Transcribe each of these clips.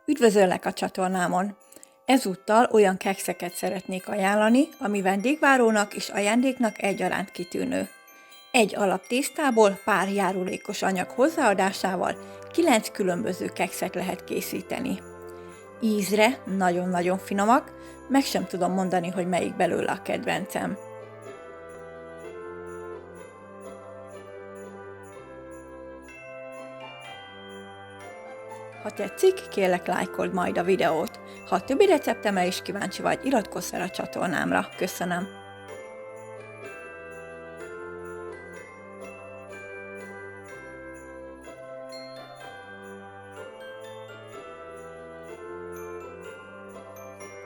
Üdvözöllek a csatornámon! Ezúttal olyan kekszeket szeretnék ajánlani, ami vendégvárónak és ajándéknak egyaránt kitűnő. Egy alaptésztából pár járulékos anyag hozzáadásával 9 különböző kekszet lehet készíteni. Ízre nagyon-nagyon finomak, meg sem tudom mondani, hogy melyik belőle a kedvencem. Ha tetszik, kérlek lájkold majd a videót. Ha a többi receptemre is kíváncsi vagy, iratkozz fel a csatornámra. Köszönöm!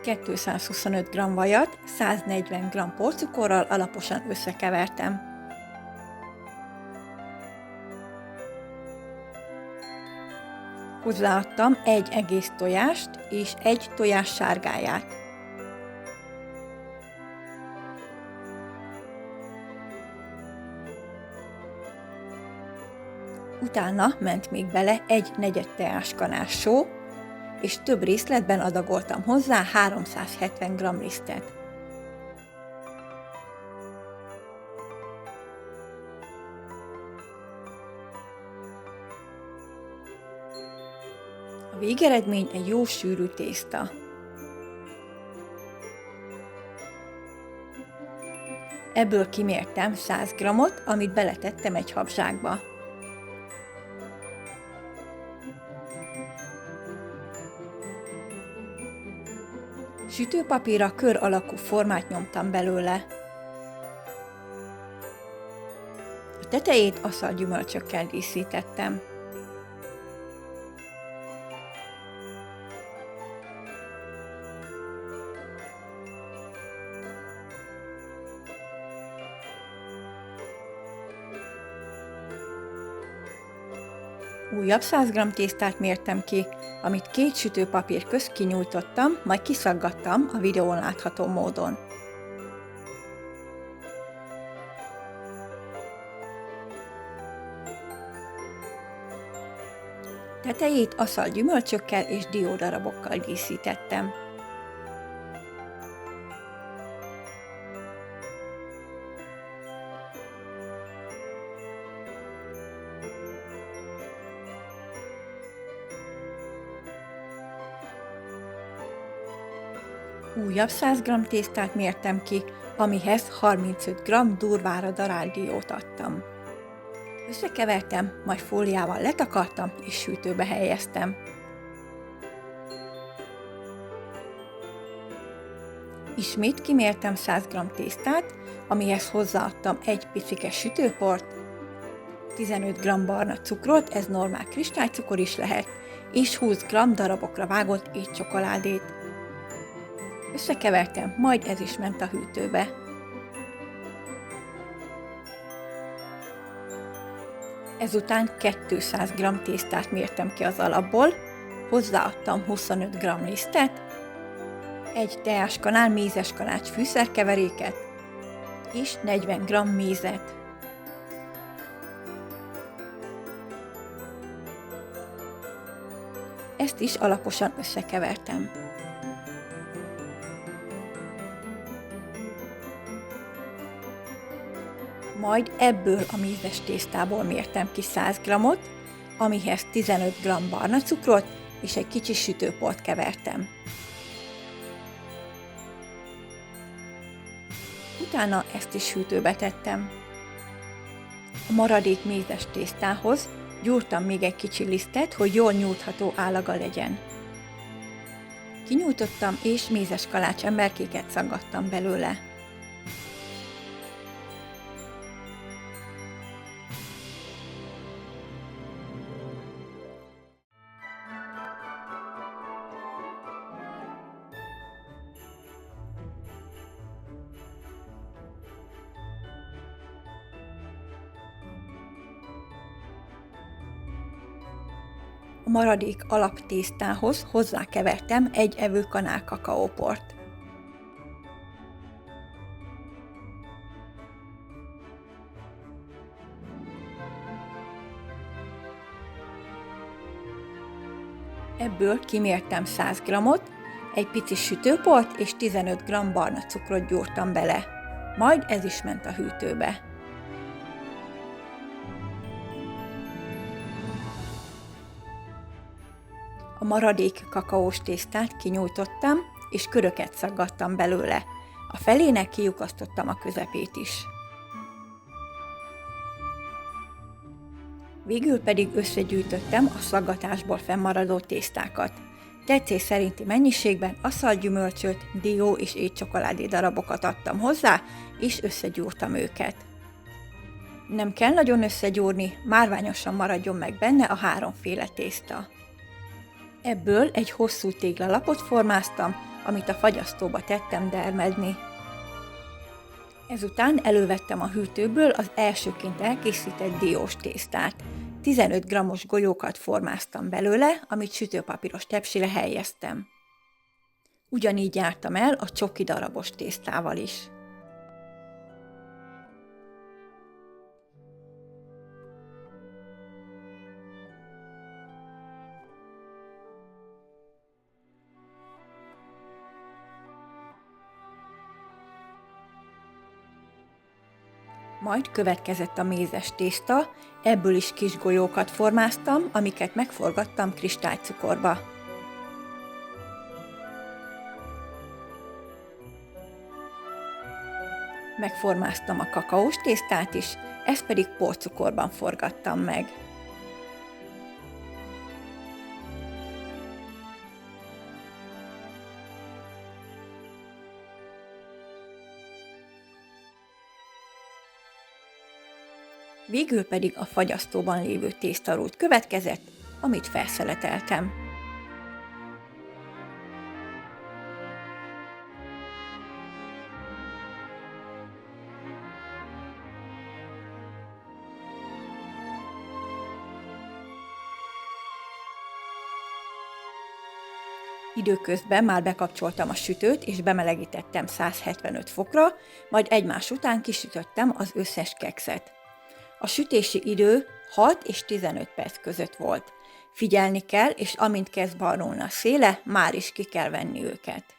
...225 g vajat, 140 g porcukorral alaposan összekevertem. Hozzáadtam egy egész tojást és egy tojás sárgáját. Utána ment még bele egy negyed teáskanál só, és több részletben adagoltam hozzá 370 g lisztet. A végeredmény egy jó sűrű tészta. Ebből kimértem 100 g-ot, amit beletettem egy habzsákba. Sütőpapírra kör alakú formát nyomtam belőle. A tetejét aszalgyümölcsökkel díszítettem. Újabb 100 g tésztát mértem ki, amit 2 sütőpapír közt kinyújtottam, majd kiszaggattam a videón látható módon. Tetejét aszalgyümölcsökkel és diódarabokkal díszítettem. Újabb 100 g tésztát mértem ki, amihez 35 g durvára darált diót adtam. Összekevertem, majd fóliával letakartam és hűtőbe helyeztem. Ismét kimértem 100 g tésztát, amihez hozzáadtam egy picike sütőport, 15 g barna cukrot, ez normál kristálycukor is lehet, és 20 g darabokra vágott étcsokoládét. Összekevertem, majd ez is ment a hűtőbe. Ezután 200 g tésztát mértem ki az alapból, hozzáadtam 25 g lisztet, egy teáskanál mézes kalács fűszerkeveréket és 40 g mézet. Ezt is alaposan összekevertem. Majd ebből a mézes tésztából mértem ki 100 g-ot, amihez 15 g barna cukrot és egy kicsi sütőport kevertem. Utána ezt is hűtőbe tettem. A maradék mézes tésztához gyúrtam még egy kicsi lisztet, hogy jól nyújtható állaga legyen. Kinyújtottam és mézes kalács emberkéket szaggattam belőle. A maradék alaptésztához hozzákevertem egy evőkanál kakaóport. Ebből kimértem 100 g-ot, egy pici sütőport és 15 g barna cukrot gyúrtam bele. Majd ez is ment a hűtőbe. A maradék kakaós tésztát kinyújtottam, és köröket szaggattam belőle. A felének kilyukasztottam a közepét is. Végül pedig összegyűjtöttem a szaggatásból fennmaradó tésztákat. Tetszés szerinti mennyiségben aszalgyümölcsöt, dió és étcsokoládé darabokat adtam hozzá, és összegyúrtam őket. Nem kell nagyon összegyúrni, márványosan maradjon meg benne a háromféle tészta. Ebből egy hosszú téglalapot formáztam, amit a fagyasztóba tettem dermedni. Ezután elővettem a hűtőből az elsőként elkészített diós tésztát. 15 g-os golyókat formáztam belőle, amit sütőpapíros tepsire helyeztem. Ugyanígy jártam el a csoki darabos tésztával is. Majd következett a mézes tészta, ebből is kis golyókat formáztam, amiket megforgattam kristálycukorba. Megformáztam a kakaós tésztát is, ezt pedig porcukorban forgattam meg. Végül pedig a fagyasztóban lévő tésztarút következett, amit felszeleteltem. Időközben már bekapcsoltam a sütőt és bemelegítettem 175 fokra, majd egymás után kisütöttem az összes kekszet. A sütési idő 6 és 15 perc között volt. Figyelni kell, és amint kezd barnulni a széle, már is ki kell venni őket.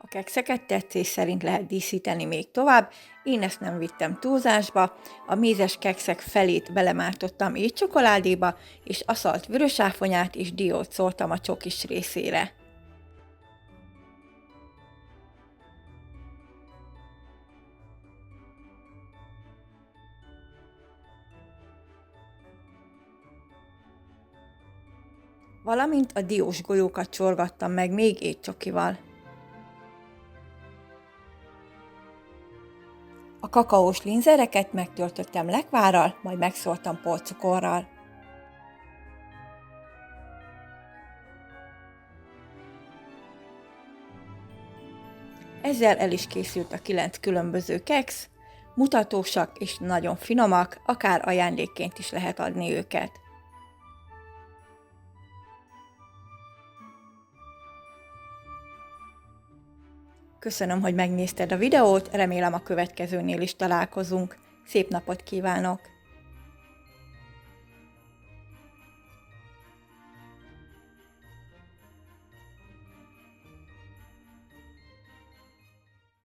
A kekszeket tetszés szerint lehet díszíteni még tovább, én ezt nem vittem túlzásba, a mézes kekszek felét belemártottam étcsokoládéba, és aszalt vörösáfonyát és diót szórtam a csokis részére. Valamint a diós golyókat csorgattam meg még étcsokival. A kakaós linzereket megtöltöttem lekvárral, majd megszórtam porcukorral. Ezzel el is készült a 9 különböző keksz, mutatósak és nagyon finomak, akár ajándékként is lehet adni őket. Köszönöm, hogy megnézted a videót, remélem a következőnél is találkozunk. Szép napot kívánok!